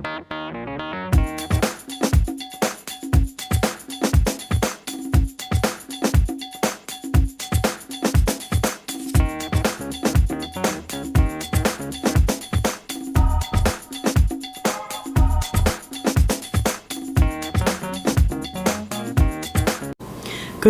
Good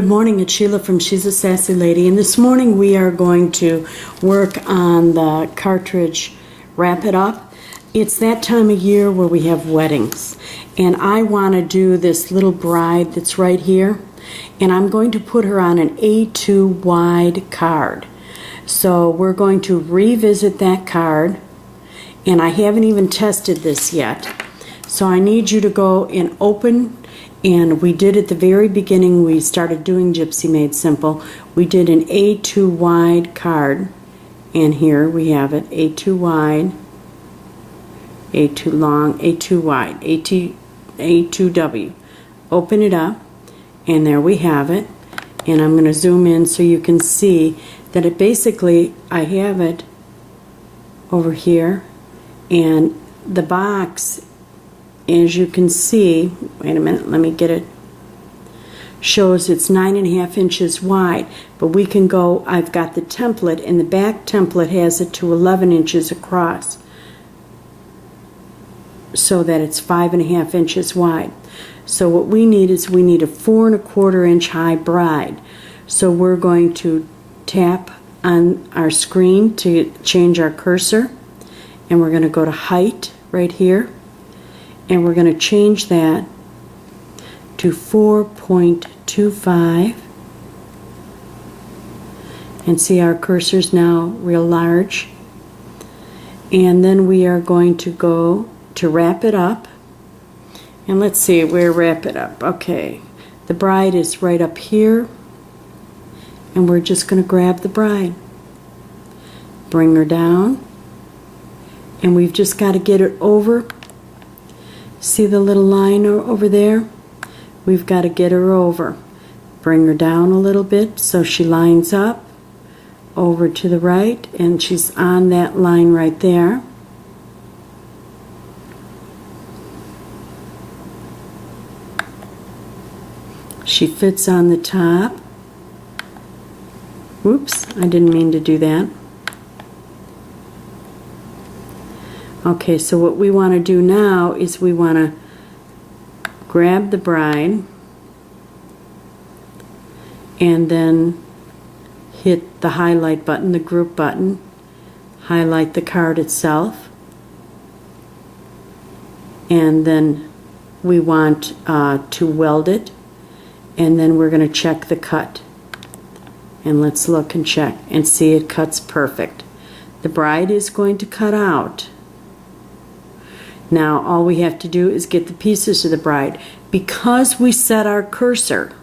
morning, it's Sheila from She's a Sassy Lady, and this morning we are going to work on the cartridge Wrap It Up. It's that time of year where we have weddings, and I want to do this little bride that's right here, and I'm going to put her on an A2 card. So we're going to revisit that card, and I haven't even tested this yet. So I need you to go and open. And we did at the very beginning, we started doing Gypsy Made Simple. We did an A2 wide card, and here we have it, A2 wide, A2 long, A2 wide, A2W. Open it up, and there we have it. And I'm going to zoom in so you can see that it basically, I have it over here, and the box, as you can see, wait a minute, let me get it, shows it's 9.5 inches wide, but we can go, I've got the template, and the back template has it to 11 inches across, so that it's 5.5 inches wide. So what we need is we need a 4.25 inch high bride. So we're going to tap on our screen to change our cursor, and we're going to go to height right here. And we're going to change that to 4.25, and see our cursor's now real large. And then we are going to go to Wrap It Up, and let's see where Wrap It Up. Okay, the bride is right up here, and we're just going to grab the bride, bring her down, and we've just got to get it over. See the little line over there? We've got to get her over. Bring her down a little bit so she lines up over to the right, and she's on that line right there. She fits on the top. Whoops, I didn't mean to do that. Okay, so what we want to do now is we want to grab the bride and then hit the highlight button, the group button, highlight the card itself, and then we want to weld it, and then we're going to check the cut. And let's look and check and see it cuts perfect. The bride is going to cut out. Now all we have to do is get the pieces of the bride. Because we set our cursor,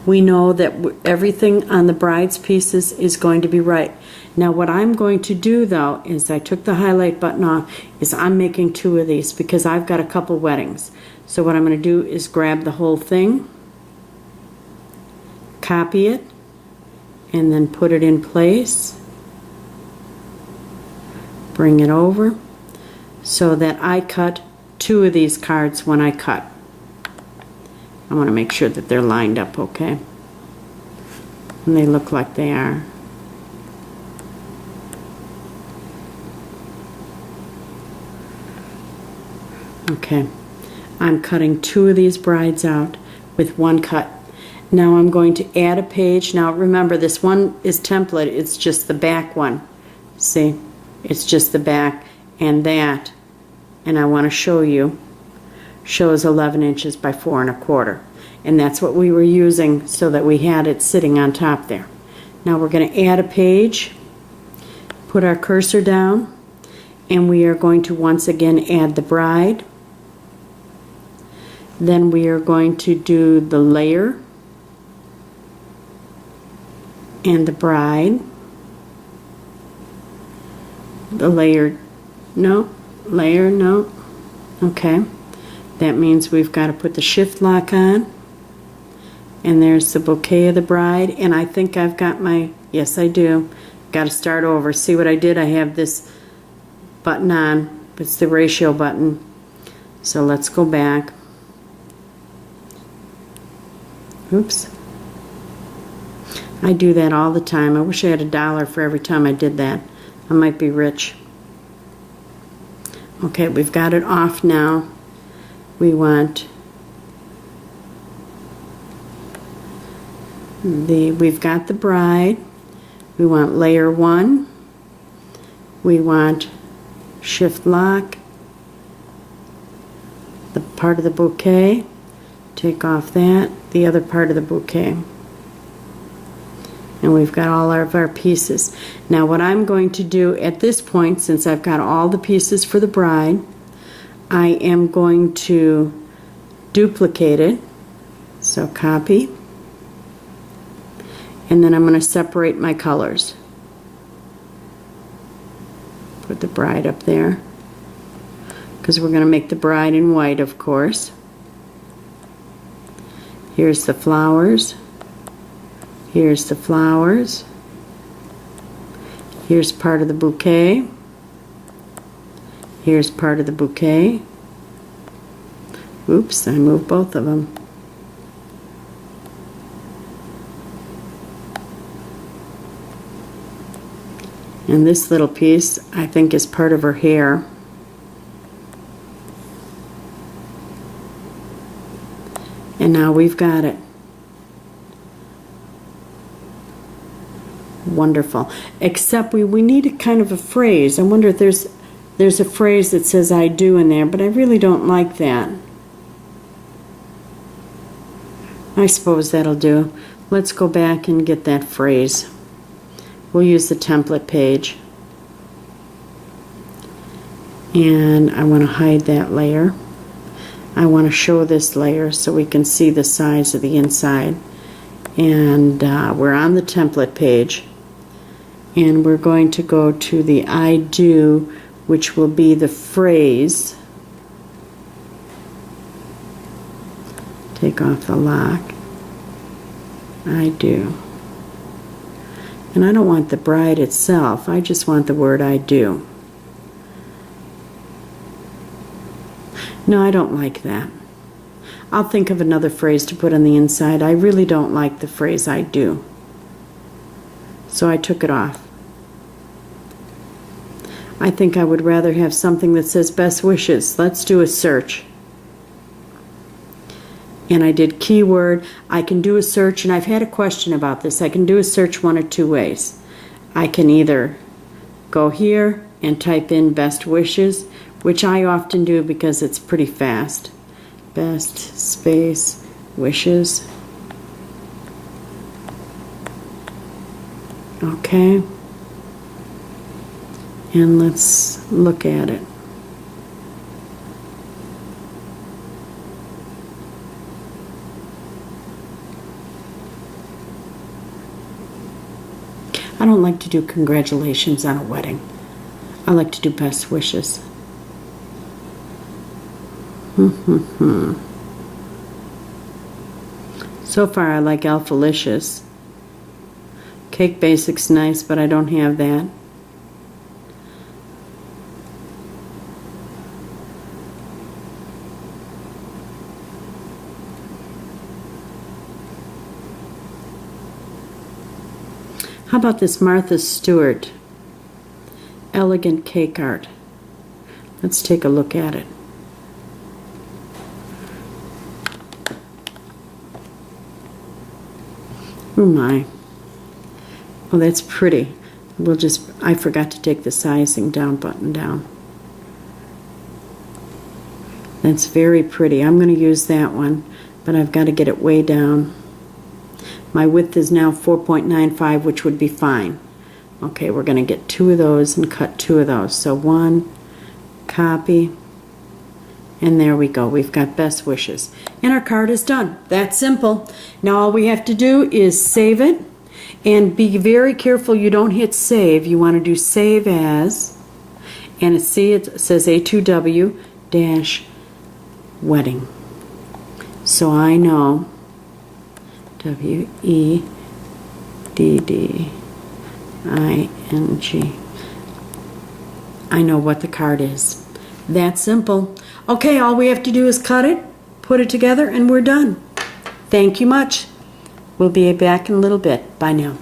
we know that everything on the bride's pieces is going to be right. Now what I'm going to do though is I took the highlight button off, is I'm making 2 of these because I've got a couple weddings. So what I'm going to do is grab the whole thing, copy it, and then put it in place. Bring it over so that I cut 2 of these cards when I cut. I want to make sure that they're lined up okay, and they look like they are. Okay, I'm cutting 2 of these brides out with 1 cut. Now I'm going to add a page. Now remember, this one is template, it's just the back one. See? It's just the back, and that, and I want to show you, shows 11 inches by 4.25, and that's what we were using so that we had it sitting on top there. Now we're going to add a page, put our cursor down, and we are going to once again add the bride. Then we are going to do the layer and the bride. The layer, no, okay. That means we've got to put the shift lock on, and there's the bouquet of the bride, and I think I've got my, yes I do, got to start over. See what I did? I have this button on, It's the ratio button. So let's go back. Oops. I do that all the time. I wish I had $1 for every time I did that. I might be rich. Okay, we've got it off now. We've got the bride. We want layer 1. We want shift lock. The part of the bouquet. Take off that. The other part of the bouquet. And we've got all of our pieces. Now what I'm going to do at this point, since I've got all the pieces for the bride, I am going to duplicate it. So copy. And then I'm going to separate my colors. Put the bride up there, because we're going to make the bride in white, of course. Here's the flowers. Here's the flowers. Here's part of the bouquet. Here's part of the bouquet. Oops, I moved both of them. And this little piece, I think, is part of her hair. And now we've got it. Wonderful. Except we need a kind of a phrase. I wonder if there's a phrase that says I do in there, but I really don't like that. I suppose that'll do. Let's go back and get that phrase. We'll use the template page. And I want to hide that layer. I want to show this layer so we can see the size of the inside. And we're on the template page. And we're going to go to the I do, which will be the phrase. Take off the lock. I do. And I don't want the bride itself. I just want the word I do. No, I don't like that. I'll think of another phrase to put on the inside. I really don't like the phrase I do. So I took it off. I think I would rather have something that says best wishes. Let's do a search. And I did keyword. I can do a search, and I've had a question about this. I can do a search one of two ways. I can either go here and type in best wishes, which I often do because it's pretty fast. Best space wishes. Okay. And let's look at it. I don't like to do congratulations on a wedding. I like to do best wishes. So far I like Alphalicious. Cake Basic's nice, but I don't have that. How about this Martha Stewart Elegant Cake Art? Let's take a look at it. Oh my. Oh, that's pretty. I forgot to take the sizing down button down. That's very pretty. I'm going to use that one, but I've got to get it way down. My width is now 4.95, which would be fine. Okay, we're going to get 2 of those and cut 2 of those. So 1, copy, and there we go. We've got best wishes. And our card is done. That's simple. Now all we have to do is save it. And be very careful you don't hit save. You want to do save as. And see, it says A2W-Wedding. So I know W-E-D-D-I-N-G. I know what the card is. That simple. Okay, all we have to do is cut it, put it together, and we're done. Thank you much. We'll be back in a little bit. Bye now.